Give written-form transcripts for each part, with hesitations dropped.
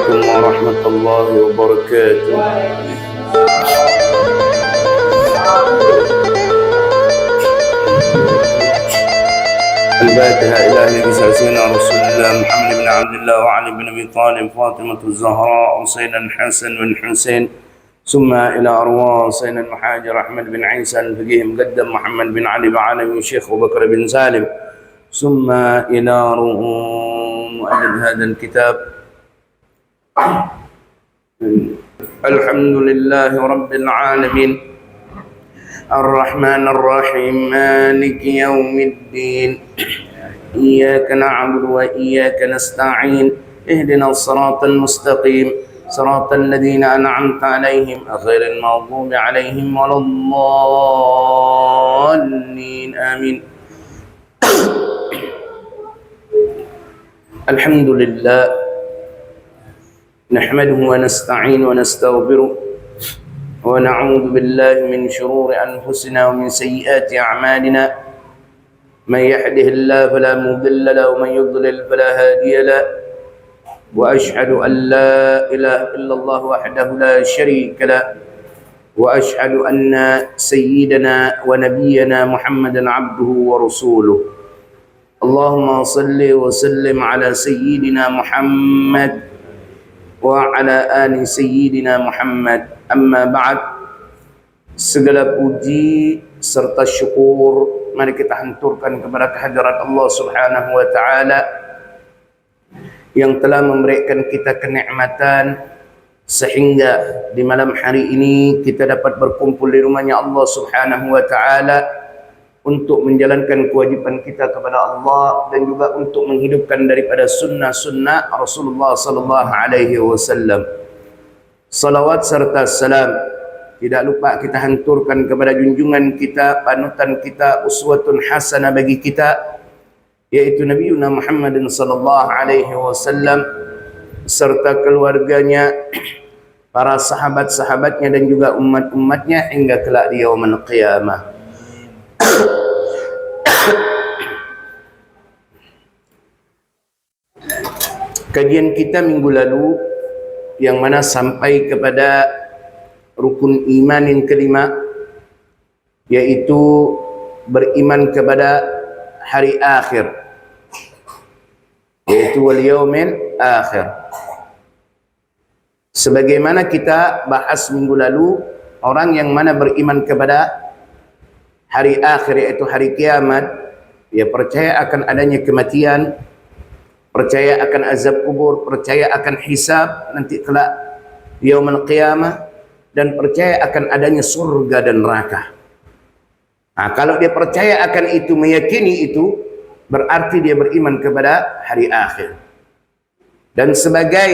عليكم ورحمة الله وبركاته. الفاتحة إلى نبي سيدنا رسول الله محمد بن عبد الله وعلي بن أبي طالب فاطمة الزهراء وسيدنا الحسن بن حسين ثم إلى أرواح سيدنا المحاجر أحمد بن عيسى الفقيه مقدم محمد بن علي بعالم الشيخ أبو بكر بن سالم ثم إلى روح مؤلف هذا الكتاب. الحمد لله رب العالمين الرحمن الرحيم مالك يوم الدين إياك نعبد وإياك نستعين اهدنا الصراط المستقيم صراط الذين أنعمت عليهم غير المغضوب عليهم ولا الضالين آمين. الحمد لله نحمده ونستعين ونستغفره ونعوذ بالله من شرور أنفسنا ومن سيئات أعمالنا من يهده الله فلا مضل له ومن يضلل فلا هادي له وأشهد أن لا إله إلا الله وحده لا شريك له وأشهد أن سيدنا ونبينا محمدا عبده ورسوله. اللهم صل وسلم على سيدنا محمد وعلى آل سيدنا Muhammad. Amma ba'd. Segala puji serta syukur mari kita hanturkan kepada kehadirat Allah Subhanahu wa taala yang telah memberikan kita kenikmatan sehingga di malam hari ini kita dapat berkumpul di rumahnya Allah Subhanahu wa taala untuk menjalankan kewajiban kita kepada Allah dan juga untuk menghidupkan daripada sunnah-sunnah Rasulullah sallallahu alaihi wasallam. Salawat serta salam tidak lupa kita hanturkan kepada junjungan kita, panutan kita, uswatun hasanah bagi kita, yaitu Nabi Muhammad sallallahu alaihi wasallam serta keluarganya, para sahabat-sahabatnya dan juga umat-umatnya hingga kelak di yaumul qiyamah. Kajian kita minggu lalu yang mana sampai kepada rukun iman yang kelima, yaitu beriman kepada hari akhir, yaitu wal yaumil akhir. Sebagaimana kita bahas minggu lalu, orang yang mana beriman kepada hari akhir yaitu hari kiamat, dia percaya akan adanya kematian, percaya akan azab kubur, percaya akan hisab nanti kelak yaumul qiyamah, dan percaya akan adanya surga dan neraka. Nah, kalau dia percaya akan itu, meyakini itu, berarti dia beriman kepada hari akhir. Dan sebagai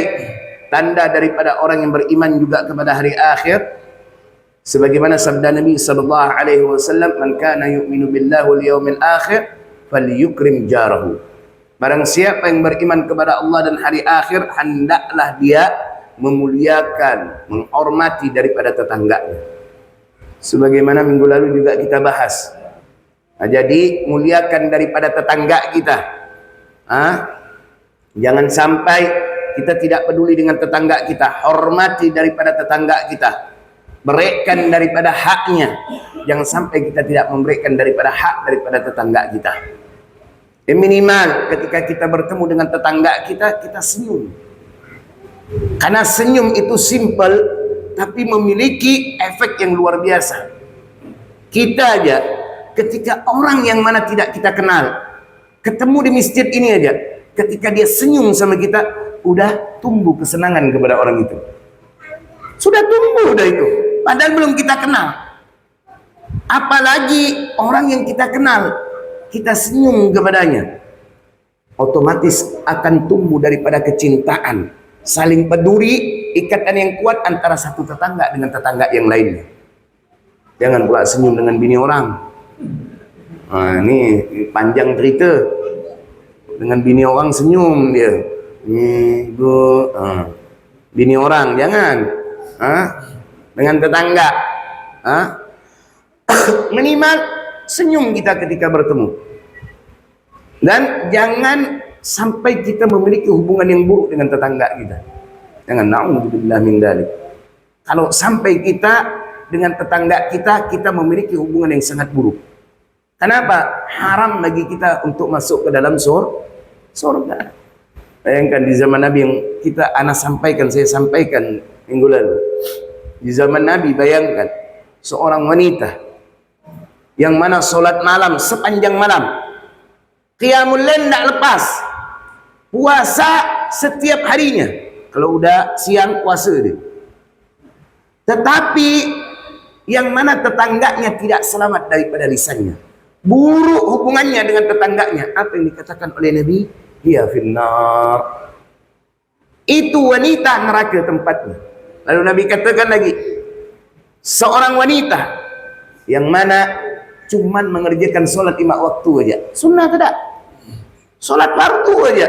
tanda daripada orang yang beriman juga kepada hari akhir, sebagaimana sabda Nabi sallallahu alaihi wasallam, "Man kana yu'minu billahi wal yawmil akhir falyukrim jarahu." Barang siapa yang beriman kepada Allah dan hari akhir, hendaklah dia memuliakan, menghormati daripada tetangganya. Sebagaimana minggu lalu juga kita bahas. Nah, jadi muliakan daripada tetangga kita. Jangan sampai kita tidak peduli dengan tetangga kita, hormati daripada tetangga kita, berikan daripada haknya. Jangan sampai kita tidak memberikan daripada hak daripada tetangga kita. Minimal ketika kita bertemu dengan tetangga kita, kita senyum. Karena senyum itu simple, tapi memiliki efek yang luar biasa. Kita aja, ketika orang yang mana tidak kita kenal, ketemu di masjid ini aja, ketika dia senyum sama kita, udah tumbuh kesenangan kepada orang itu. Sudah tumbuh udah itu, padahal belum kita kenal. Apalagi orang yang kita kenal, kita senyum kepadanya, otomatis akan tumbuh daripada kecintaan, saling peduli, ikatan yang kuat antara satu tetangga dengan tetangga yang lainnya. Jangan pula senyum dengan bini orang. Nah, ini panjang cerita. Dengan bini orang senyum dia. Bu, bini orang jangan. Dengan tetangga. Minimal senyum kita ketika bertemu. Dan jangan sampai kita memiliki hubungan yang buruk dengan tetangga kita. Jangan, na'udzubillah min dzalik. Kalau sampai kita dengan tetangga kita memiliki hubungan yang sangat buruk. Kenapa? Haram bagi kita untuk masuk ke dalam surga. Bayangkan di zaman Nabi yang saya sampaikan minggu lalu. Di zaman Nabi, bayangkan seorang wanita yang mana solat malam sepanjang malam, qiyamul lail tidak lepas, puasa setiap harinya. Kalau udah siang puasa dia. Tetapi yang mana tetangganya tidak selamat daripada lisannya, buruk hubungannya dengan tetangganya. Apa yang dikatakan oleh Nabi? Dia finnar. Itu wanita neraka tempatnya. Lalu Nabi katakan lagi, seorang wanita yang mana cuman mengerjakan solat 5 waktu aja, sunnah tidak, solat fardu aja.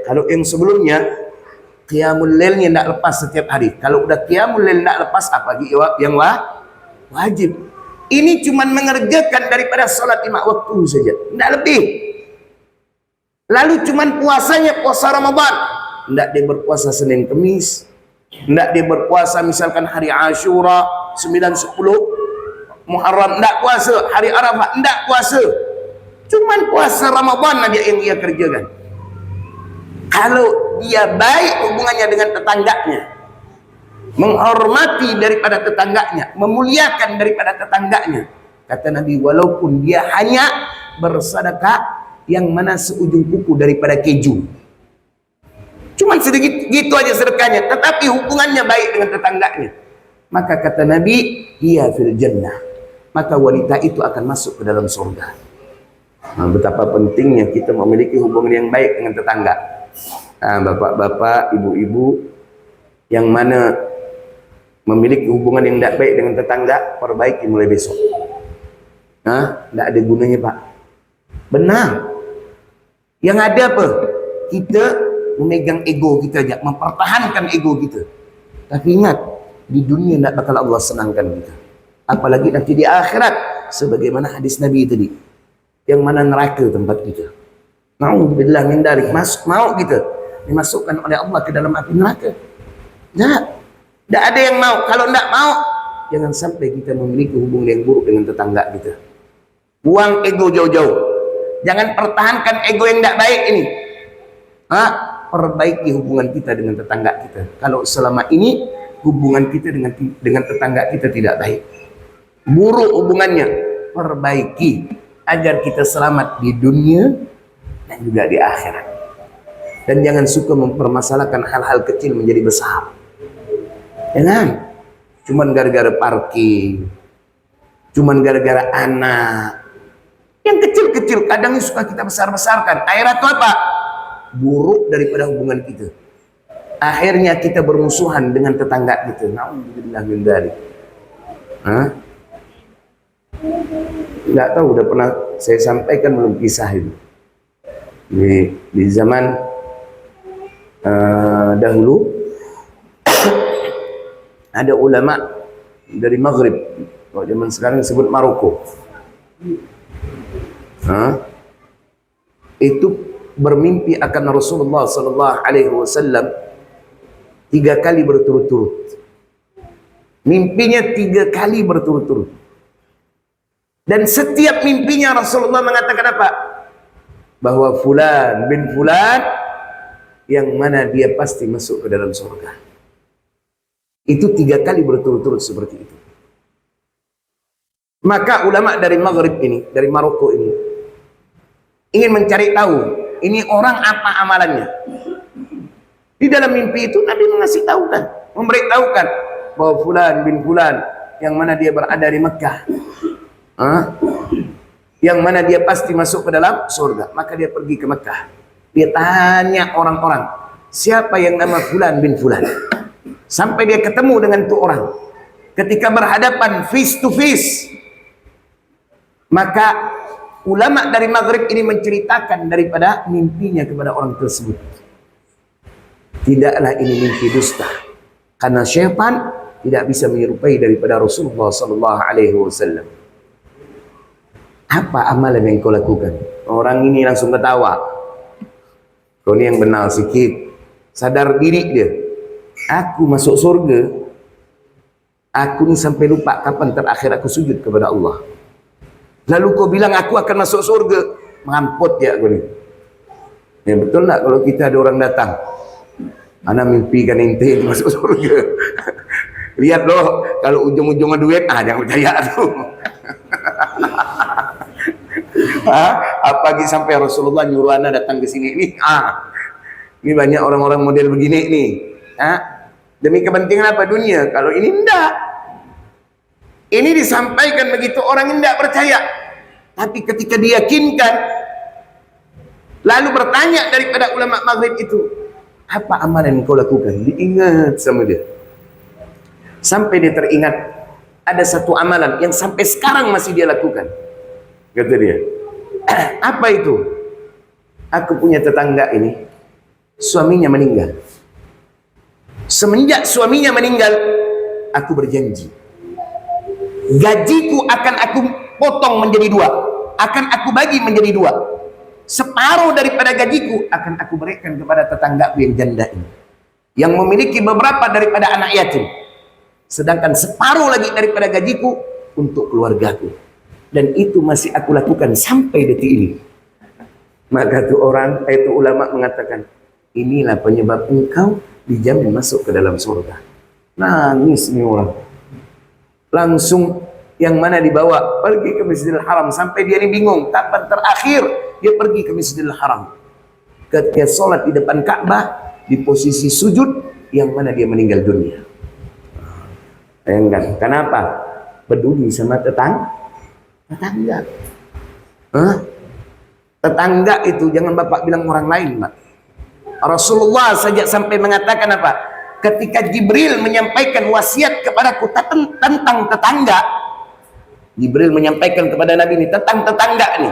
Kalau yang sebelumnya qiyamul lailnya tidak lepas setiap hari. Kalau udah qiyamul lail tidak lepas, apalagi yang wajib. Ini cuman mengerjakan daripada solat 5 waktu saja, tidak lebih. Lalu cuman puasanya puasa Ramadan, tidak dia berpuasa Senin Kemis, tidak dia berpuasa misalkan hari Ashura 9, 10 Muharram, tidak puasa hari Arafah, tidak puasa, cuman puasa Ramadan aja yang dia kerjakan. Kalau dia baik hubungannya dengan tetangganya, menghormati daripada tetangganya, memuliakan daripada tetangganya, kata Nabi, walaupun dia hanya bersedekah yang mana seujung kuku daripada keju, cuman sedikit gitu aja sedekahnya, tetapi hubungannya baik dengan tetangganya, maka kata Nabi, dia fil jannah, maka wanita itu akan masuk ke dalam surga. Nah, betapa pentingnya kita memiliki hubungan yang baik dengan tetangga. Bapak-bapak, ibu-ibu yang mana memiliki hubungan yang tidak baik dengan tetangga, perbaiki mulai besok. Tidak ada gunanya, Pak. Benar. Yang ada apa? Kita memegang ego kita aja, mempertahankan ego kita. Tapi ingat, di dunia tidak bakal Allah senangkan kita. Apalagi nanti di akhirat, sebagaimana hadis Nabi tadi, yang mana neraka tempat kita. Na'udzubillah min dzalik. Mau kita dimasukkan oleh Allah ke dalam api neraka? Tidak ada yang mau. Kalau tidak mau, jangan sampai kita memiliki hubungan yang buruk dengan tetangga kita. Buang ego jauh-jauh. Jangan pertahankan ego yang tidak baik ini. Perbaiki hubungan kita dengan tetangga kita. Kalau selama ini hubungan kita dengan tetangga kita tidak baik, buruk hubungannya, perbaiki agar kita selamat di dunia dan juga di akhirat. Dan jangan suka mempermasalahkan hal-hal kecil menjadi besar. Jangan. Cuman gara-gara parkir, cuman gara-gara anak. Yang kecil-kecil kadang suka kita besar-besarkan. Akhirat itu apa? Buruk daripada hubungan kita. Akhirnya kita bermusuhan dengan tetangga kita. Na'udzubillah min dzalik. Nggak tahu udah pernah saya sampaikan belum kisah itu. Di zaman dahulu ada ulama dari Maghrib, kalau zaman sekarang disebut Maroko. Itu bermimpi akan Rasulullah sallallahu alaihi wasallam 3 kali berturut-turut. Mimpinya 3 kali berturut-turut. Dan setiap mimpinya Rasulullah mengatakan apa? Bahwa fulan bin fulan yang mana dia pasti masuk ke dalam surga. Itu 3 kali berturut-turut seperti itu. Maka ulama dari Maghrib ini, dari Maroko ini, ingin mencari tahu ini orang apa amalannya. Di dalam mimpi itu Nabi mengasih tahu kan, memberitahukan bahwa fulan bin fulan yang mana dia berada di Mekah, yang mana dia pasti masuk ke dalam surga. Maka dia pergi ke Mekah, dia tanya orang-orang, siapa yang nama fulan bin fulan, sampai dia ketemu dengan tu orang. Ketika berhadapan face to face, maka ulama dari Maghrib ini menceritakan daripada mimpinya kepada orang tersebut. Tidaklah ini mimpi dusta, karena syaitan tidak bisa menyerupai daripada Rasulullah sallallahu alaihi wasallam. Apa amalan yang kau lakukan? Orang ini langsung ketawa. Kau ini yang benar sikit, sadar diri dia. aku masuk surga, aku ni sampai lupa kapan terakhir aku sujud kepada Allah. Lalu kau bilang aku akan masuk surga, mengamput ya aku ni. Ya betul tak kalau kita ada orang datang, ana mimpikan ente masuk surga. Lihat loh, kalau ujung-ujungnya duit, jangan percaya tu. Apalagi sampai Rasulullah nyuruh ana datang ke sini ni. Ini banyak orang-orang model begini nih. Demi kepentingan apa dunia? Kalau ini enggak. Ini disampaikan begitu orang enggak percaya. Tapi ketika diyakinkan, lalu bertanya daripada ulama maghrib itu, apa amalan yang kau lakukan? Diingat sama dia. Sampai dia teringat ada satu amalan yang sampai sekarang masih dia lakukan. Kata dia, apa itu? Aku punya tetangga ini, suaminya meninggal. Semenjak suaminya meninggal, aku berjanji, gajiku akan aku potong menjadi dua, akan aku bagi menjadi dua. Separuh daripada gajiku akan aku berikan kepada tetanggaku yang janda ini, yang memiliki beberapa daripada anak yatim. Sedangkan separuh lagi daripada gajiku untuk keluargaku. Dan itu masih aku lakukan sampai detik ini. Maka tu orang, itu ulama mengatakan, inilah penyebab engkau dijamin masuk ke dalam surga. Nangis nih orang. Langsung yang mana dibawa pergi ke Masjidil Haram sampai dia ini bingung kapan terakhir dia pergi ke Masjidil Haram. Ketika sholat di depan Ka'bah di posisi sujud yang mana dia meninggal dunia. Bayangkan, kenapa? Peduli sama tetangga. Tetangga itu jangan bapak bilang orang lain, Pak. Rasulullah saja sampai mengatakan apa? Ketika Jibril menyampaikan wasiat kepadaku tentang tetangga, Jibril menyampaikan kepada Nabi ini tentang tetangga ini.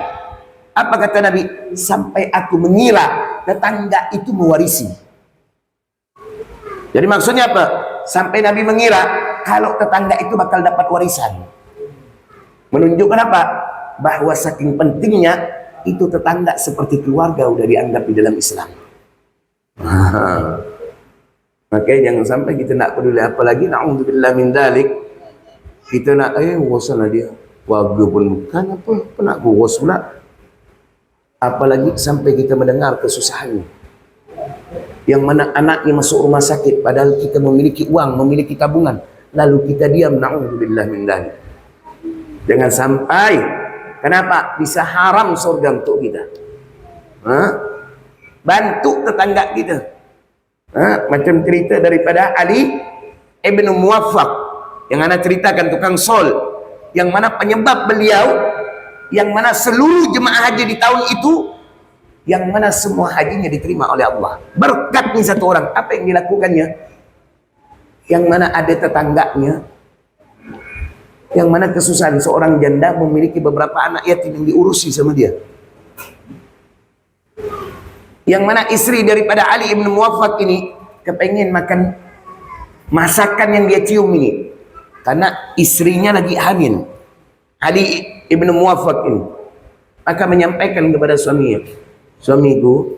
Apa kata Nabi? Sampai aku mengira tetangga itu mewarisi. Jadi maksudnya apa? Sampai Nabi mengira kalau tetangga itu bakal dapat warisan. Menunjukkan apa? Bahwa saking pentingnya itu tetangga seperti keluarga udah dianggap di dalam Islam. Makanya jangan sampai kita nak peduli, apalagi na'udzubillah min dalik, kita nak urusan dia warga pun bukan apa nak urus pula, apalagi sampai kita mendengar kesusahannya, yang mana anaknya masuk rumah sakit padahal kita memiliki uang, memiliki tabungan, lalu kita diam. Na'udzubillah min dalik. Jangan sampai, kenapa bisa haram surga untuk kita. Bantu tetangga kita. Macam cerita daripada Ali ibn Muwaffaq yang ana ceritakan, tukang sol, yang mana penyebab beliau, yang mana seluruh jemaah haji di tahun itu, yang mana semua hajinya diterima oleh Allah berkat nih satu orang. Apa yang dilakukannya? Yang mana ada tetangganya, yang mana kesusahan seorang janda memiliki beberapa anak yatim yang diurusi sama dia, yang mana istri daripada Ali ibn Muwaffaq ini kepengen makan masakan yang dia cium ini, karena istrinya lagi hamil, Ali ibn Muwaffaq ini. Maka menyampaikan kepada suaminya, suamiku,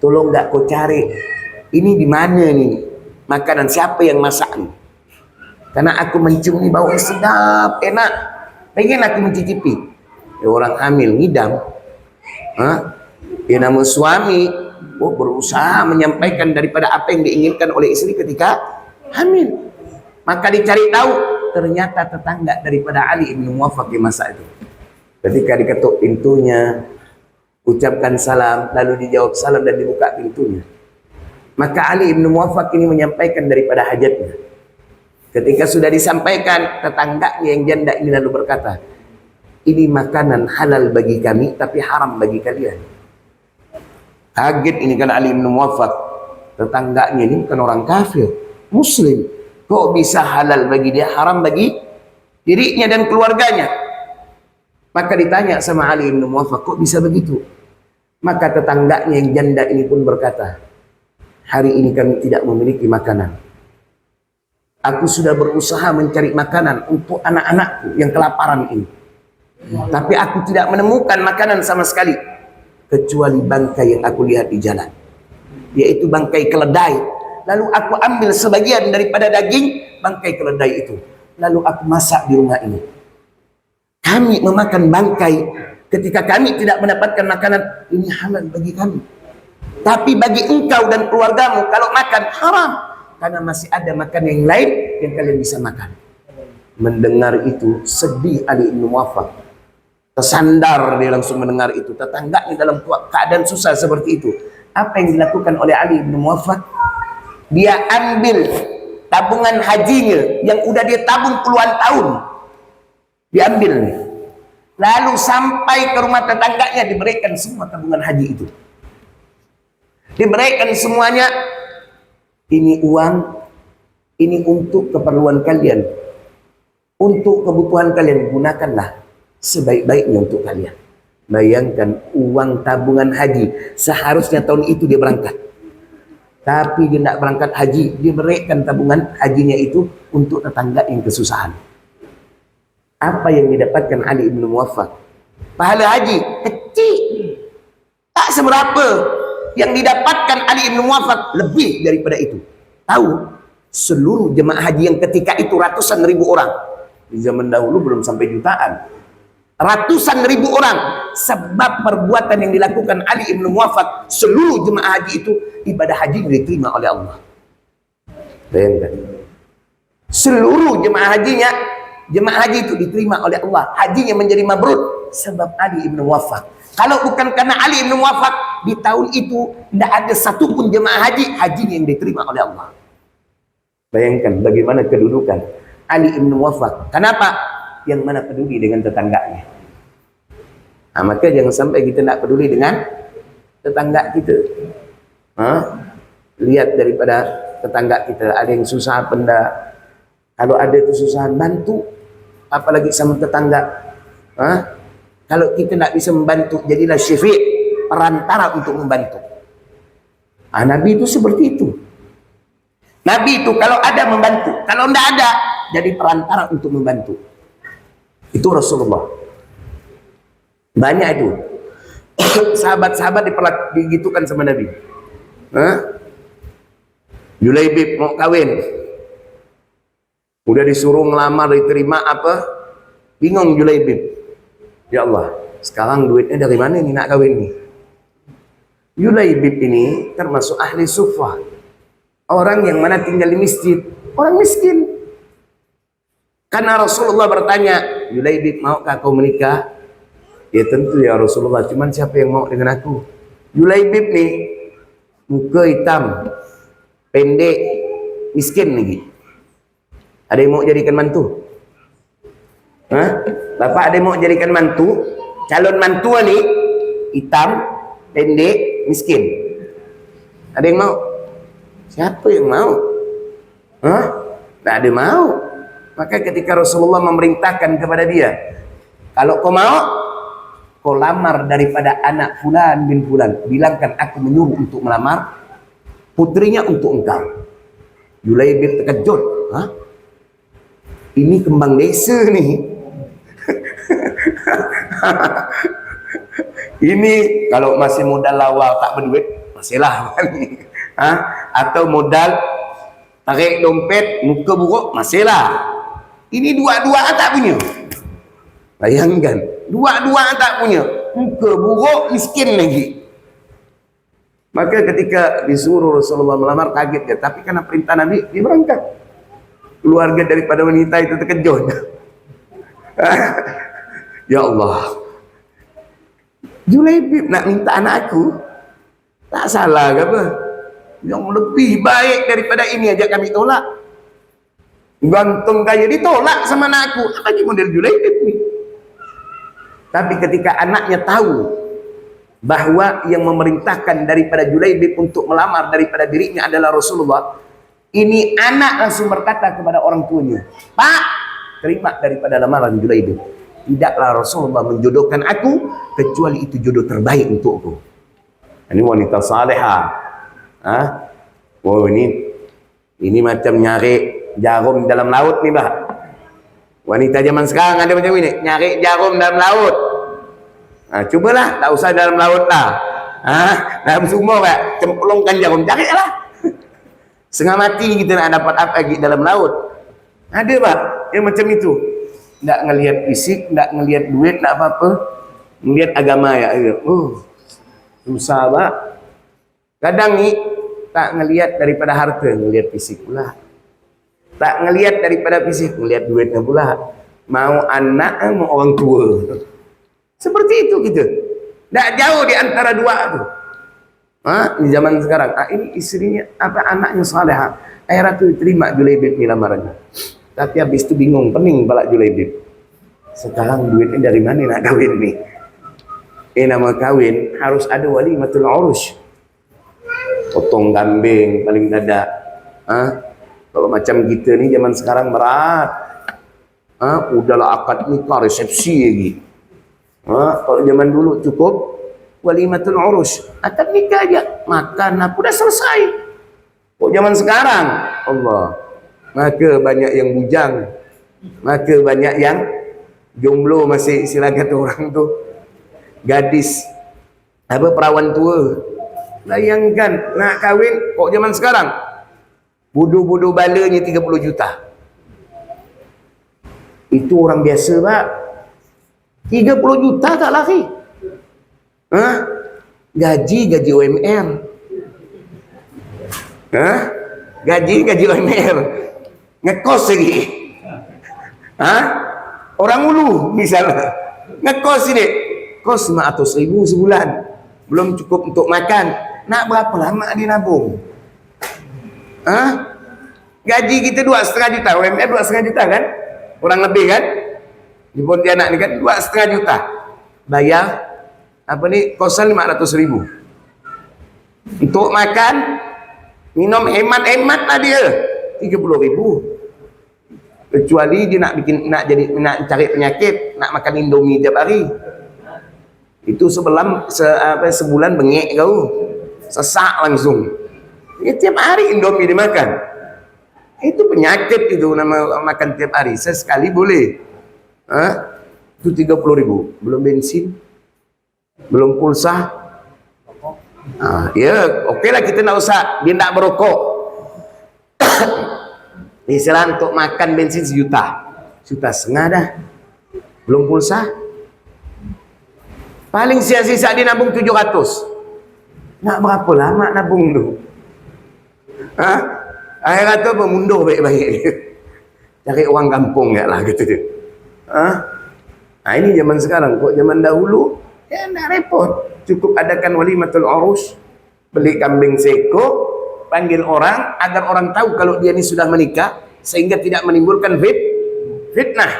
tolong gak kau cari ini di mana nih makanan, siapa yang masak nih, karena aku mencium ini bau sedap enak, pengen aku mencicipi. Orang hamil ngidam. Ya, namun suami berusaha menyampaikan daripada apa yang diinginkan oleh istri ketika hamil. Maka dicari tahu, ternyata tetangga daripada Ali ibn Muwaffaq di masa itu. Ketika diketuk pintunya, ucapkan salam, lalu dijawab salam dan dibuka pintunya. Maka Ali ibn Muwaffaq ini menyampaikan daripada hajatnya. Ketika sudah disampaikan, tetangganya yang janda ini lalu berkata, ini makanan halal bagi kami tapi haram bagi kalian. Kaget ini kan Ali bin Muwaffaq, tetangganya ini bukan orang kafir, muslim, kok bisa halal bagi dia, haram bagi dirinya dan keluarganya. Maka ditanya sama Ali bin Muwaffaq, kok bisa begitu? Maka tetangganya yang janda ini pun berkata, hari ini kami tidak memiliki makanan. Aku sudah berusaha mencari makanan untuk anak-anakku yang kelaparan ini, tapi aku tidak menemukan makanan sama sekali kecuali bangkai yang aku lihat di jalan, yaitu bangkai keledai lalu aku ambil sebagian daripada daging bangkai keledai itu, lalu aku masak di rumah ini. Kami memakan bangkai ketika kami tidak mendapatkan makanan, ini halal bagi kami. Tapi bagi engkau dan keluargamu kalau makan haram, karena masih ada makan yang lain yang kalian bisa makan. Mendengar itu sedih Ali bin Muwaffaq, tersandar dia langsung mendengar itu. Tetangganya dalam keadaan susah seperti itu. Apa yang dilakukan oleh Ali bin Muwaffaq? Dia ambil tabungan hajinya yang udah dia tabung puluhan tahun, diambil nih. Lalu sampai ke rumah tetangganya diberikan semua tabungan haji itu. Diberikan semuanya. Ini uang, ini untuk keperluan kalian, untuk kebutuhan kalian, gunakanlah sebaik-baiknya untuk kalian. Bayangkan uang tabungan haji, seharusnya tahun itu dia berangkat, tapi dia tidak berangkat haji. Dia berikan tabungan hajinya itu untuk tetangga yang kesusahan. Apa yang didapatkan Ali bin Muwaffaq? Pahala haji kecil, tak seberapa. Yang didapatkan Ali bin Muwaffaq lebih daripada itu. Tahu, seluruh jemaah haji yang ketika itu ratusan ribu orang, di zaman dahulu belum sampai jutaan, ratusan ribu orang, sebab perbuatan yang dilakukan Ali bin Muwaffaq, seluruh jemaah haji itu ibadah haji diterima oleh Allah. Bayangkan, seluruh jemaah hajinya, jemaah haji itu diterima oleh Allah, hajinya menjadi mabrur sebab Ali bin Muwaffaq. Kalau bukan karena Ali bin Muwaffaq, di tahun itu tidak ada satupun jemaah haji yang diterima oleh Allah. Bayangkan bagaimana kedudukan Ali bin Muwaffaq. Kenapa? Yang mana peduli dengan tetangganya. Nah, maka jangan sampai kita tidak peduli dengan tetangga kita. Lihat daripada tetangga kita, ada yang susah apa enggak. Kalau ada kesusahan, bantu. Apalagi sama tetangga. Kalau kita tidak bisa membantu, jadilah syafi', perantara untuk membantu. Nabi itu seperti itu. Nabi itu kalau ada membantu, kalau tidak ada jadi perantara untuk membantu. Itu Rasulullah. Banyak itu. Sahabat-sahabat digitukan sama Nabi. Julaibib mau kawin, udah disuruh ngelamar, diterima apa? Bingung Julaibib. Ya Allah, sekarang duitnya dari mana ini nak kawin nih? Julaibib ini termasuk ahli suffah, orang yang mana tinggal di masjid, orang miskin. Karena Rasulullah bertanya, Julaibib, maukah kau menikah? Ya tentu ya Rasulullah, cuman siapa yang mau dengan aku? Julaibib nih, muka hitam, pendek, miskin lagi. Ada yang mau jadikan mantu? Bapak ada yang mau jadikan mantu? Calon mantu nih, hitam, pendek, miskin. Ada yang mau? Siapa yang mau? Tak ada mau. Maka ketika Rasulullah memerintahkan kepada dia, kalau kau mau, kau lamar daripada anak fulan bin fulan. Bilangkan aku menyuruh untuk melamar putrinya untuk engkau. Julaibib terkejut. Ini kembang desa nih. Ini kalau masih modal lawal tak berduit, masihlah. Atau modal tarik dompet muka buruk, masihlah. Ini dua-dua tak punya. Bayangkan, dua-dua tak punya, muka buruk, miskin lagi. Maka ketika disuruh Rasulullah melamar, kaget dia. Tapi karena perintah Nabi, dia berangkat. Keluarga daripada wanita itu terkejut. Ya Allah, Julaibib nak minta anak aku, tak salah ke apa? Yang lebih baik daripada ini aja kami tolak. Gantung kaya ditolak sama anak aku. Apa lagi model Julaibib nih? Tapi ketika anaknya tahu bahwa yang memerintahkan daripada Julaibib untuk melamar daripada dirinya adalah Rasulullah, ini anak langsung berkata kepada orang tuanya, Pak, terima daripada lamaran Julaibib. Tidaklah Rasulullah menjodohkan aku kecuali itu jodoh terbaik untukku. Ini wanita salehah. Oh ini macam nyari jarum dalam laut nih, Pak. Wanita zaman sekarang ada macam ini, nyari jarum dalam laut. Cubalah, tak usah dalam laut lah. Dalam sumur, Pak, cemplungkan jarum, carilah. Setengah mati kita nak dapat apa lagi dalam laut. Ada pak yang macam itu. Tak ngelihat fisik, tak ngelihat duit, tak apa-apa. Ngelihat agama ya. Susah pak. Kadang ni tak ngelihat daripada harta, ngelihat fisik pula. Tak ngelihat daripada fisik, ngelihat duitnya pula. Mau anak, mau orang tua. Seperti itu kita. Tak jauh di antara dua tu. Di zaman sekarang, ini istrinya, anaknya salihah. Akhirnya tu terima Julaibib ni lamarannya. Tapi habis tu bingung, pening pala Julaibib. Sekarang duitnya dari mana nak kahwin ni? Nama kahwin harus ada walimatul urus. Potong kambing paling dadak. Kalau macam kita ni zaman sekarang berat. Udahlah akad nikah, resepsi lagi. Kalau zaman dulu cukup walimatul urus, akad nikah aja, makan apa dah selesai. Kok zaman sekarang Allah, maka banyak yang bujang, maka banyak yang jomblo, masih istilah kata orang tu gadis perawan tua. Bayangkan nak kahwin kok zaman sekarang budu-budu balanya 30 juta. Itu orang biasa pak. 30 juta tak lari. Gaji UMR. Gaji UMR. Ngekos lagi. Orang ulu misalnya. Ngekos ini. Kos 500.000 sebulan. Belum cukup untuk makan. Nak berapa lama dia nabung? Gaji kita 2,5 juta. UMR 2,5 juta kan? Kurang lebih kan? Di Pontianak ni kan 2,5 juta. Bayar kosan 500.000. Untuk makan, minum hemat-hemat lah dia 30.000. Kecuali dia nak cari penyakit, nak makan Indomie tiap hari. Itu sebulan bengek kau. Sesak langsung. Tiap hari Indomie dimakan. Itu penyakit itu, nama makan tiap hari. Sesekali boleh. Itu 30.000. Belum bensin, belum pulsa. Ya, okeylah kita nak usah dia nak berokok. Misalnya untuk makan bensin 1 juta. 1,5 juta dah. Belum pulsa. Paling sisa-sisa dia nabung 700. Nak berapa lama nabung tu? Akhirnya tu mundur baik-baik. Cari orang kampung ya lah gitu dia. Ini zaman sekarang. Kok zaman dahulu ya tak repot. Cukup adakan walimatul urus, beli kambing seko, panggil orang agar orang tahu kalau dia ni sudah menikah, sehingga tidak menimbulkan fitnah.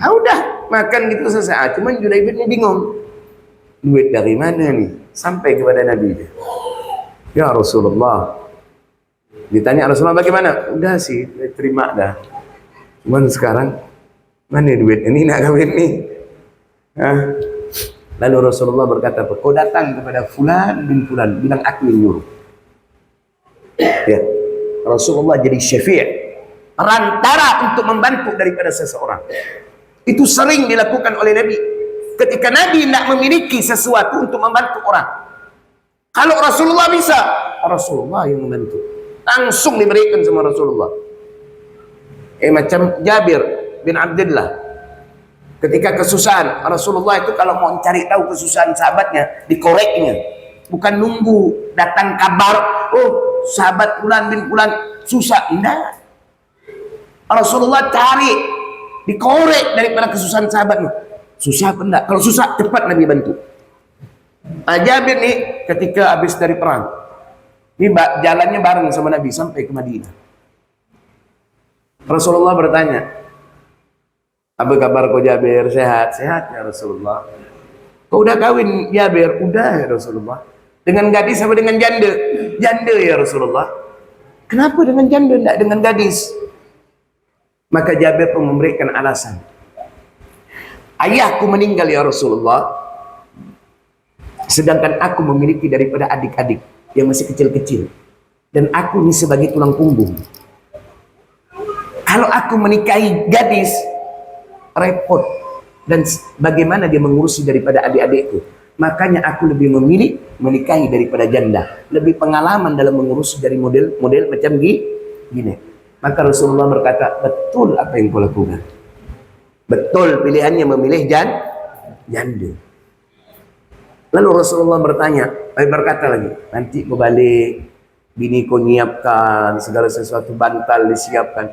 Udah makan gitu selesai. Cuman Julaibib ni bingung, duit dari mana ni? Sampai kepada Nabi dia. Ya Rasulullah. Ditanya Rasulullah bagaimana? Udah sih, terima dah. Cuman sekarang mana duit ini nak kahwin ni? Lalu Rasulullah berkata, kau datang kepada fulan bin fulan, bilang aku yang nyuruh. Ya. Rasulullah jadi syafi', perantara untuk membantu daripada seseorang. Itu sering dilakukan oleh Nabi. Ketika Nabi tidak memiliki sesuatu untuk membantu orang. Kalau Rasulullah bisa, Rasulullah yang membantu. Langsung diberikan sama Rasulullah. Macam Jabir bin Abdullah. Ketika kesusahan, Rasulullah itu kalau mau cari tahu kesusahan sahabatnya, dikoreknya. Bukan nunggu datang kabar, sahabat fulan bin fulan susah. Tidak. Rasulullah cari, dikorek daripada kesusahan sahabatnya. Susah apa enggak? Kalau susah, cepat Nabi bantu. Jabir ni ketika habis dari perang, ini jalannya bareng sama Nabi sampai ke Madinah. Rasulullah bertanya, apa kabar kau Jabir? Sehat? Sehat ya Rasulullah. Kau udah kawin Jabir? Udah ya Rasulullah. Dengan gadis apa dengan janda? Janda ya Rasulullah. Kenapa dengan janda enggak dengan gadis? Maka Jabir pun memberikan alasan. Ayahku meninggal ya Rasulullah, sedangkan aku memiliki daripada adik-adik yang masih kecil-kecil, dan aku ini sebagai tulang punggung. Kalau aku menikahi gadis, repot. Dan bagaimana dia mengurusi daripada adik-adikku? Makanya aku lebih memilih menikahi daripada janda. Lebih pengalaman dalam mengurus dari model macam gini. Maka Rasulullah berkata, betul apa yang kau lakukan. Betul pilihannya memilih janda. Lalu Rasulullah berkata lagi, nanti kau balik, bini kau nyiapkan segala sesuatu, bantal disiapkan.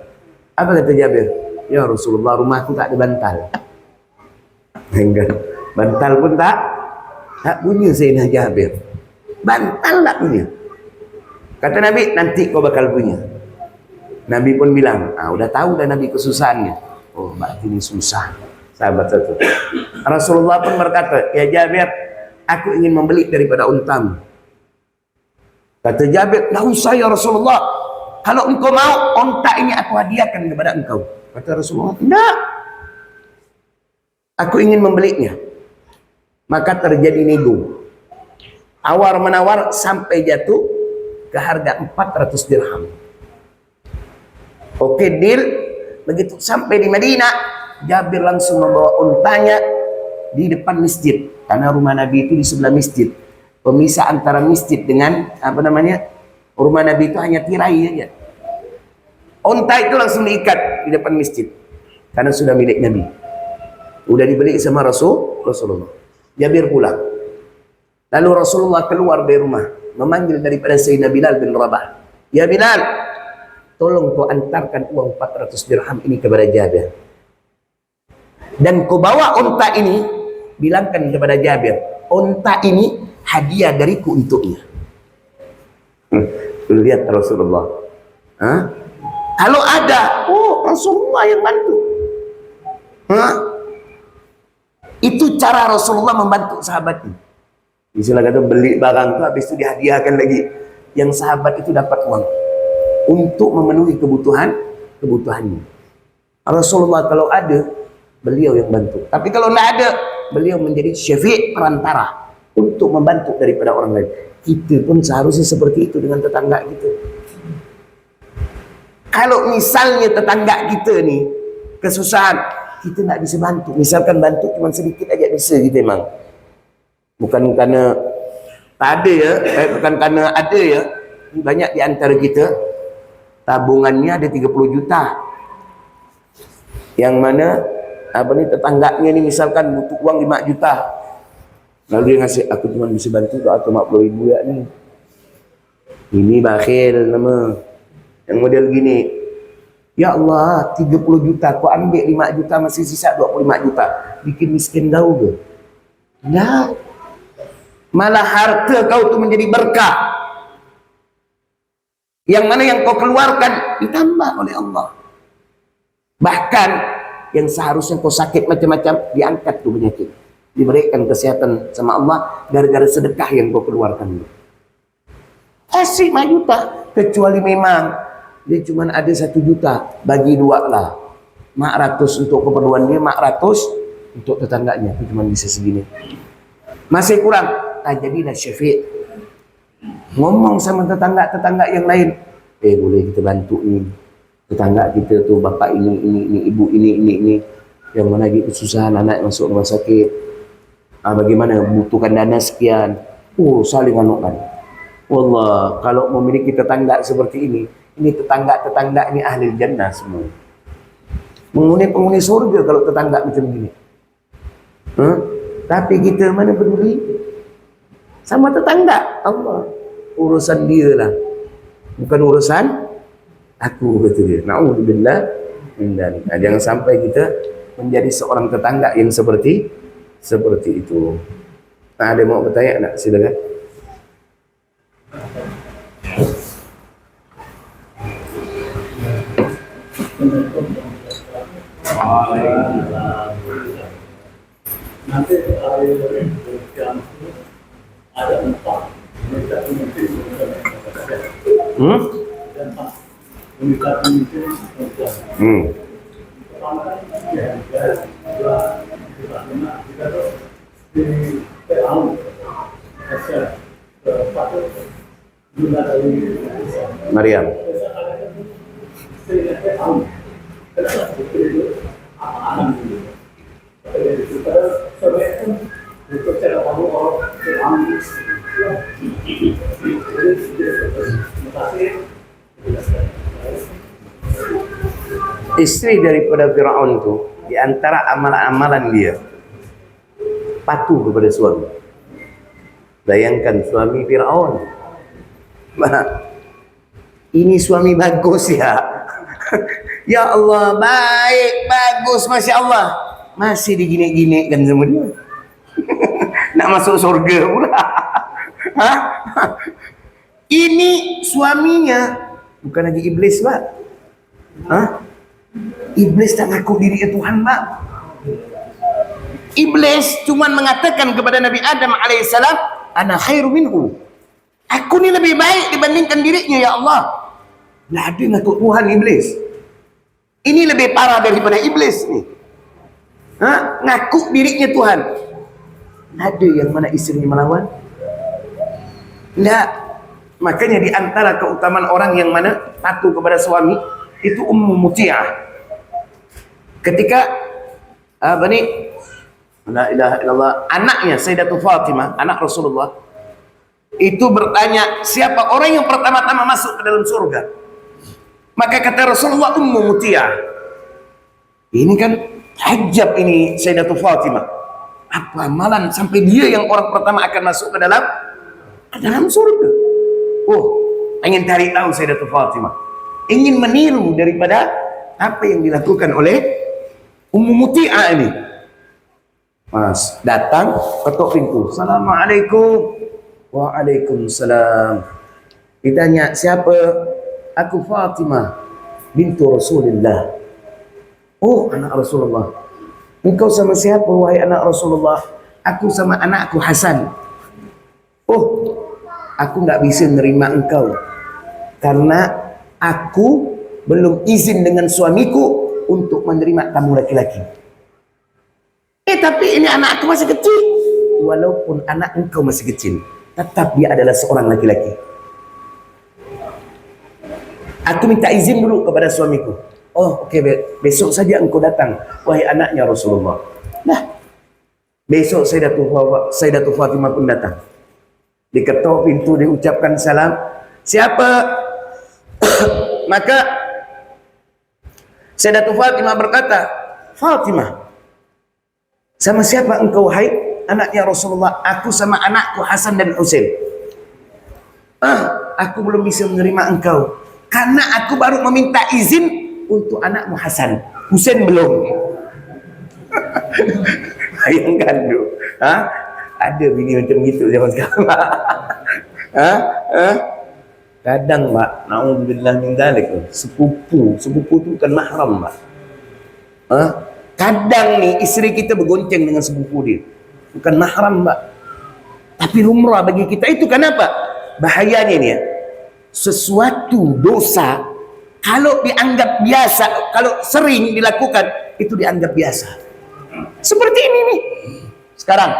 Apa kata Jabir? Ya Rasulullah, rumahku tak ada bantal. Enggak, bantal pun tak punya Sayyidina Jabir. Bantal tak punya. Kata Nabi, nanti kau bakal punya. Nabi pun bilang, udah tahu dah Nabi kesusahannya. Oh, berarti ini susah. Sahabat satu. Rasulullah pun berkata, ya Jabir, aku ingin membeli daripada untamu. Kata Jabir, tak usah ya Rasulullah. Kalau engkau mau, unta ini aku hadiahkan kepada engkau. Kata Rasulullah, tidak. Aku ingin membelinya. Maka terjadi nego. Awar menawar sampai jatuh ke harga 400 dirham. Oke, deal. Begitu sampai di Madinah, Jabir langsung membawa untanya di depan masjid. Karena rumah Nabi itu di sebelah masjid. Pemisah antara masjid dengan rumah Nabi itu hanya tirai aja. Unta itu langsung diikat di depan masjid. Karena sudah milik Nabi. Udah dibeli sama Rasulullah. Jabir pulang. Lalu Rasulullah keluar dari rumah, memanggil daripada Sayyidina Bilal bin Rabah. Ya Bilal, tolong kau antarkan uang 400 dirham ini kepada Jabir. Dan kau bawa unta ini, bilangkan kepada Jabir, unta ini hadiah dariku untuknya. Lihat Rasulullah. Kalau ada, Rasulullah yang bantu. Itu cara Rasulullah membantu sahabatnya. Misalnya kata beli barang itu, habis itu dihadiahkan lagi. Yang sahabat itu dapat uang untuk memenuhi kebutuhannya. Rasulullah kalau ada, beliau yang bantu. Tapi kalau tidak ada, beliau menjadi syafi' perantara untuk membantu daripada orang lain. Kita pun seharusnya seperti itu dengan tetangga kita. Kalau misalnya tetangga kita nih kesusahan, kita nak bisa bantu. Misalkan bantu cuma sedikit aja bisa kita memang. Bukan karena tak ada ya, bukan karena ada ya. Banyak di antara kita tabungannya ada 30 juta. Yang mana tetangganya ni misalkan butuh uang 5 juta. Lalu dia ngasih, aku cuma bisa bantu atau 50 ribu ya ni. Ini bakhil nama. Yang model gini. Ya Allah, 30 juta, kau ambil 5 juta, masih sisa 25 juta. Bikin miskin kau ke? Nah, malah harta kau tu menjadi berkah. Yang mana yang kau keluarkan, ditambah oleh Allah. Bahkan, yang seharusnya kau sakit macam-macam, diangkat tu penyakit. Diberikan kesehatan sama Allah, gara-gara sedekah yang kau keluarkan. Kasih 5 juta, kecuali memang dia cuma ada 1 juta, bagi 2 lah. Mak 100 untuk keperluan dia, mak 100 untuk tetangganya. Itu cuma bisa segini. Masih kurang, jadilah syafi'. Ngomong sama tetangga-tetangga yang lain. Boleh kita bantu ni. Tetangga kita tu, bapak ini, ibu ini. Yang mana lagi kesusahan, anak masuk rumah sakit. Bagaimana, butuhkan dana sekian. Saling anukan. Wallah, kalau memiliki tetangga seperti ini tetangga-tetangga ini ahli jannah semua. Penghuni surga kalau tetangga macam gini. Tapi kita mana peduli sama tetangga. Allah, urusan dia lah, bukan urusan aku, kata dia. Na'udzubillah min dzalik. Jangan sampai kita menjadi seorang tetangga yang seperti itu. Ada mau bertanya? Nak, silakan. Nanti ada 4 Maryam. Istri daripada Fir'aun itu, di antara amalan-amalan dia, patuh kepada suami. Bayangkan suami Fir'aun. Ini suami bagus ya. Ya Allah, baik, bagus, Masya Allah. Masih digini-ginikan sama dia. Nak masuk surga pula. Hah? Ini suaminya bukan lagi iblis, Pak. Hah? Iblis tak ngaku diri Tuhan, Pak. Iblis cuma mengatakan kepada Nabi Adam alaihissalam, ana khairu minhu. Aku ni lebih baik dibandingkan dirinya, ya Allah. Lah ada ngaku Tuhan iblis. Ini lebih parah daripada iblis ni. Ha? Ngaku dirinya Tuhan. Ada yang mana istrinya melawan? Tak. Makanya di antara keutamaan orang yang mana patuh kepada suami itu Ummu Muti'ah. Ketika apa ni? La ilaha illallah, anaknya Sayyidatul Fatimah, anak Rasulullah, itu bertanya, siapa orang yang pertama-tama masuk ke dalam surga? Maka kata Rasulullah, Ummu Muti'ah. Ini kan hajab ini Sayyidatul Fatimah. Apa amalan sampai dia yang orang pertama akan masuk ke dalam surga? Oh, ingin cari tahu Sayyidatul Fatimah. Ingin meniru daripada apa yang dilakukan oleh Ummu Muti'ah ini. Mas, datang, ketuk pintu. Assalamualaikum. Waalaikumsalam. Ditanya, siapa? Aku Fatimah bintu Rasulullah. Oh, anak Rasulullah. Engkau sama siapa, wahai anak Rasulullah? Aku sama anakku Hasan. Oh, aku nggak bisa menerima engkau karena aku belum izin dengan suamiku untuk menerima tamu laki-laki. Tapi ini anak aku masih kecil. Walaupun anak engkau masih kecil, tetap dia adalah seorang laki-laki. Aku minta izin dulu kepada suamiku. Oh, okey, besok saja engkau datang, wahai anaknya Rasulullah. Nah, besok Sayyidatul Fatimah pun datang. Diketuk pintu, diucapkan salam. Siapa? Maka Sayyidatul Fatimah berkata, Fatimah, sama siapa engkau, hai anaknya Rasulullah? Aku sama anakku Hasan dan Husain. Aku belum bisa menerima engkau karena aku baru meminta izin untuk anakmu Hasan. Husain belum. Bayangkan tu. Ada bini macam gitu zaman sekarang. Kadang, Mbak, na'udzubillah min dzalik, sepupu tu bukan mahram, Mbak. Kadang nih istri kita bergonceng dengan sepupu dia, bukan mahram, Mbak, tapi lumrah bagi kita. Itu kenapa? Bahayanya nih ya, sesuatu dosa kalau dianggap biasa, kalau sering dilakukan, itu dianggap biasa. Seperti ini nih. Sekarang,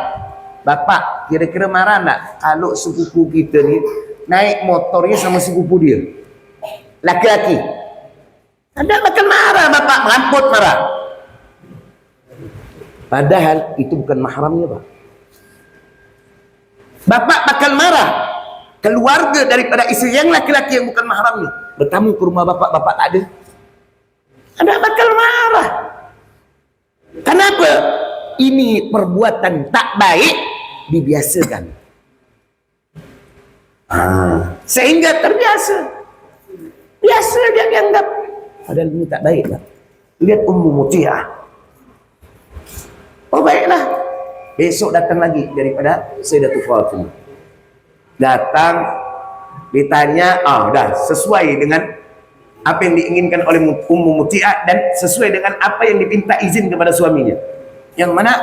Bapak kira-kira marah enggak kalau sepupu kita nih naik motornya sama sepupu dia, laki-laki? Ada bakal marah, Bapak mengamput marah. Padahal itu bukan mahramnya, Pak. Bapak bakal marah. Keluarga daripada istri yang laki-laki yang bukan mahramnya bertamu ke rumah Bapak, Bapak tak ada. Ada bakal marah. Kenapa? Ini perbuatan tak baik dibiasakan. Sehingga terbiasa. Biasa dia dianggap. Padahal ini tak baik, Pak. Lihat Ummu Muti'ah. Oh, baiklah. Besok datang lagi daripada Sayyidatul Fatimah. Datang, ditanya, dah sesuai dengan apa yang diinginkan oleh Ummu Muti'ah dan sesuai dengan apa yang dipinta izin kepada suaminya. Yang mana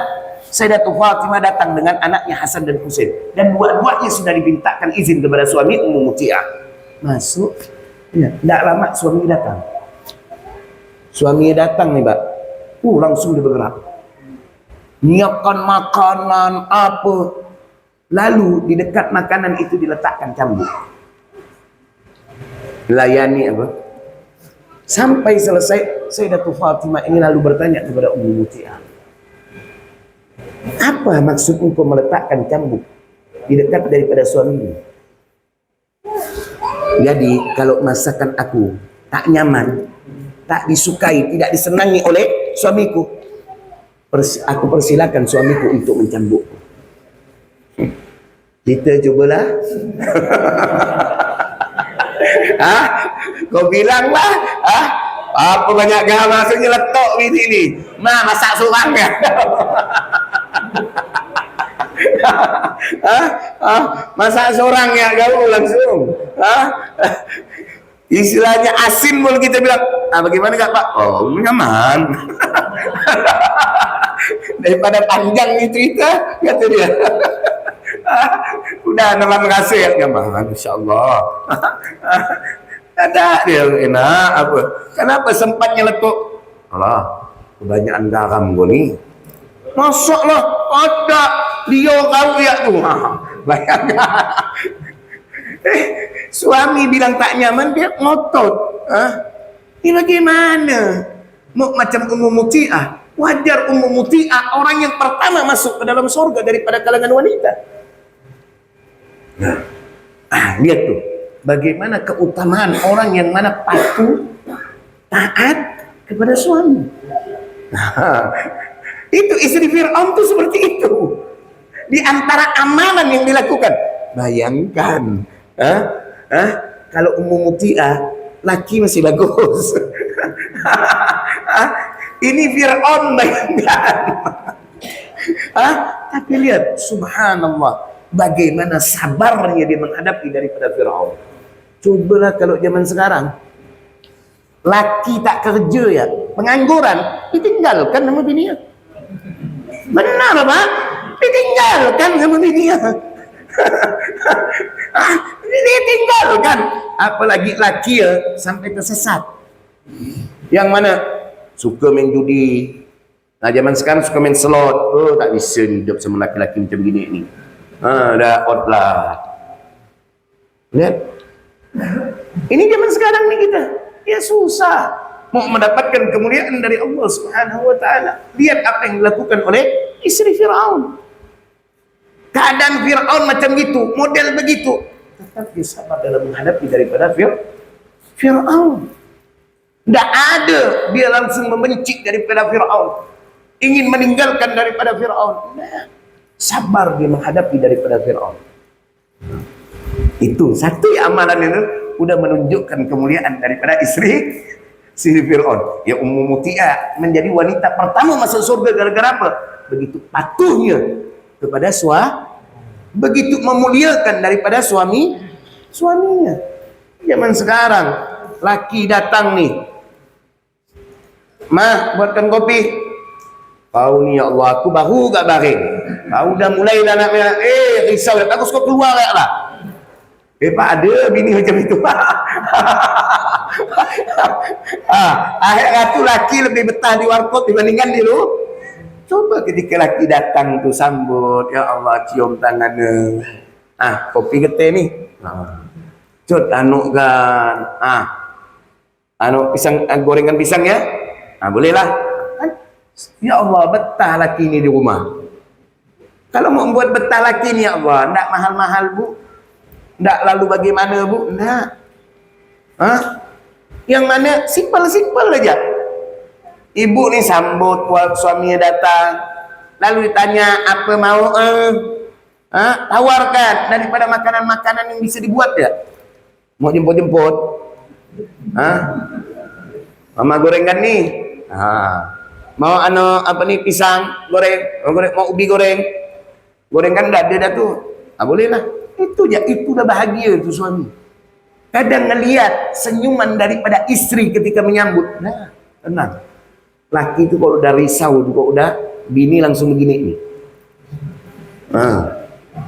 Sayyidatul Fatimah datang dengan anaknya Hasan dan Husain, dan dua-duanya sudah dipintakan izin kepada suami Ummu Muti'ah. Masuk, ya, tidak lama suami datang. Suaminya datang nih, Pak. Langsung dia bergerak. Nyiapkan makanan apa. Lalu di dekat makanan itu diletakkan cambuk. Layani apa? Sampai selesai, Sayyidatul Fatimah ini lalu bertanya kepada Ummu Muti'ah, apa maksud engkau meletakkan cambuk di dekat daripada suamimu? Jadi kalau masakan aku tak nyaman, tak disukai, tidak disenangi oleh suamiku, aku persilakan suamiku untuk mencambuk. Kita cubalah. Kau bilanglah, apa banyak gaya maksudnya letok bini ni. Masak seorang ya. Masak seorang ya kau langsung. Istilahnya asin pun kita bilang, bagaimana kak Pak? Oh, nyaman. Daripada panjang ni cerita, kata dia. Udah nama merasa ya nyaman, insyaAllah. Ada dia enak apa? Kenapa sempatnya letuk? Alah, kebanyakan garam gua ni. Masaklah ada dia kau ya tu. Bayangkan. Suami bilang tak nyaman, dia ngotot. Ini bagaimana? Macam Ummu Muti'ah. Wajar Ummu Muti'ah orang yang pertama masuk ke dalam surga daripada kalangan wanita. Lihat tuh, bagaimana keutamaan orang yang mana patuh, taat kepada suami. Itu istri Fir'aun tuh seperti itu. Di antara amalan yang dilakukan, bayangkan, kalau Ummu Muti'ah laki masih bagus. Ini Fir'aun, bayangkan. Tapi lihat, subhanallah, bagaimana sabarnya dia menghadapi daripada Fir'aun. Cobalah kalau zaman sekarang, laki tak kerja ya, pengangguran, ditinggalkan sama bininya. Benar Pak, ditinggalkan sama bininya. Ditinggalkan. Apalagi laki ya, sampai tersesat. Yang mana suka main judi. Nah zaman sekarang suka main slot. Oh tak bisa hidup sama laki-laki macam gini ni. Dah out lah. Lihat. Ini zaman sekarang ni kita. Ya susah. Mau mendapatkan kemuliaan dari Allah Subhanahu wa taala. Lihat apa yang dilakukan oleh istri Fir'aun. Keadaan Fir'aun macam gitu, model begitu. Tetap dia sabar dalam menghadapi daripada Fir'aun. Tidak ada dia langsung membenci daripada Fir'aun. Ingin meninggalkan daripada Fir'aun. Nah, sabar dia menghadapi daripada Fir'aun. Itu satu amalan itu sudah menunjukkan kemuliaan daripada istri Fir'aun. Ya Ummu Muti'ah menjadi wanita pertama masuk surga gara-gara apa? Begitu patuhnya kepada begitu memuliakan daripada suaminya. Zaman sekarang laki datang nih, "Mah, buatkan kopi." Kau ni ya Allah, aku baru gak baring. Kau dah mulai dah nak risau dah, bagus kau keluar lah. Pak ada bini macam itu. Akhirnya tu laki lebih betah di warkop dibandingkan dulu. Coba ketika laki datang tu sambut, ya Allah cium tangannya. Kopi getih ni. Cut anu kan. Anu pisang, gorengan pisang ya. Bolehlah. Ya Allah, betah laki ni di rumah. Kalau mau buat betah laki ni ya Allah, enggak mahal-mahal bu. Enggak lalu bagaimana bu? Enggak. Yang mana simpel-simpel aja. Ibu ni sambut suaminya datang, lalu ditanya apa mau, tawarkan daripada makanan-makanan yang bisa dibuat ya. Mau jemput-jemput, mama gorengan nih, mau apa nih pisang goreng, mau ubi goreng kan dah ada dah tu, boleh lah. Itu ya, itu dah bahagia tu suami. Kadang ngelihat senyuman daripada istri ketika menyambut, nah tenang. Laki itu kalau udah risau juga udah bini langsung begini nih.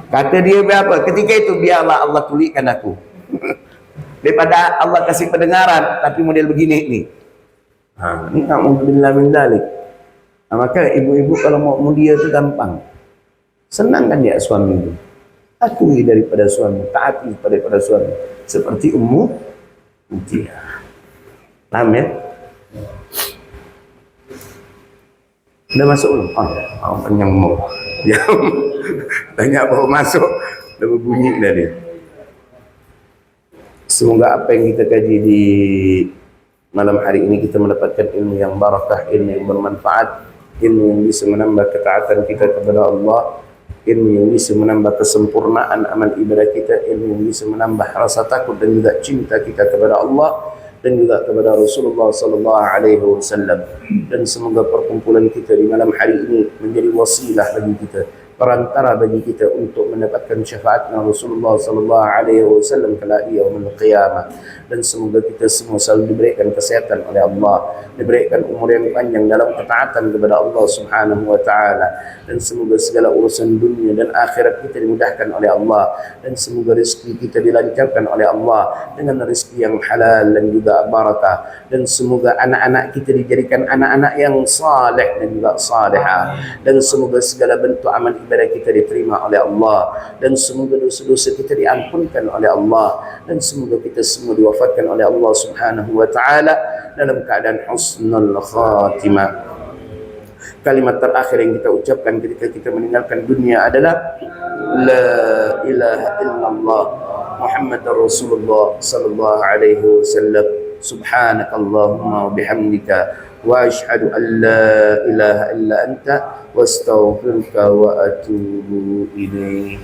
Kata dia berapa? Ketika itu biarlah Allah tulikan aku. Daripada Allah kasih pendengaran tapi model begini nih. Ini alhamdulillah min dzalik. Maka ibu-ibu kalau mau mulia itu gampang. Senang kan ya suami itu. Akui daripada suami, taati daripada suami. Seperti Ummu Muti'ah. Paham ya? Udah masuk belum? Panjang mau. Ya, banyak baru masuk. Udah berbunyi dah dia. Semoga apa yang kita kaji di Malam hari ini kita mendapatkan ilmu yang barakah, ilmu yang bermanfaat, ilmu yang bisa menambah ketaatan kita kepada Allah, ilmu yang bisa menambah kesempurnaan amal ibadah kita, ilmu yang bisa menambah rasa takut dan juga cinta kita kepada Allah dan juga kepada Rasulullah sallallahu alaihi wasallam. Dan semoga perkumpulan kita di malam hari ini menjadi wasilah bagi kita, perantara bagi kita untuk mendapatkan syafaatnya Rasulullah sallallahu alaihi wasallam kelak yaumul qiyamah. Dan semoga kita semua selalu diberikan kesehatan oleh Allah, diberikan umur yang panjang dalam ketaatan kepada Allah Subhanahu wa taala, dan semoga segala urusan dunia dan akhirat kita dimudahkan oleh Allah, dan semoga rezeki kita dilancarkan oleh Allah dengan rezeki yang halal dan juga barakah, dan semoga anak-anak kita dijadikan anak-anak yang saleh dan juga salihah, dan semoga segala bentuk amal ibadah kita diterima oleh Allah, dan semoga dosa-dosa kita diampunkan oleh Allah, dan semoga kita semua diwafatkan oleh Allah Subhanahu wa taala dalam keadaan husnul khatimah. Kalimat terakhir yang kita ucapkan ketika kita meninggalkan dunia adalah la ilaha illallah Muhammadar Rasulullah sallallahu alaihi wasallam. Subhanakallahumma wa bihamdika wa asyhadu an la ilaha illa anta wa astaghfiruka wa atubu ilaik.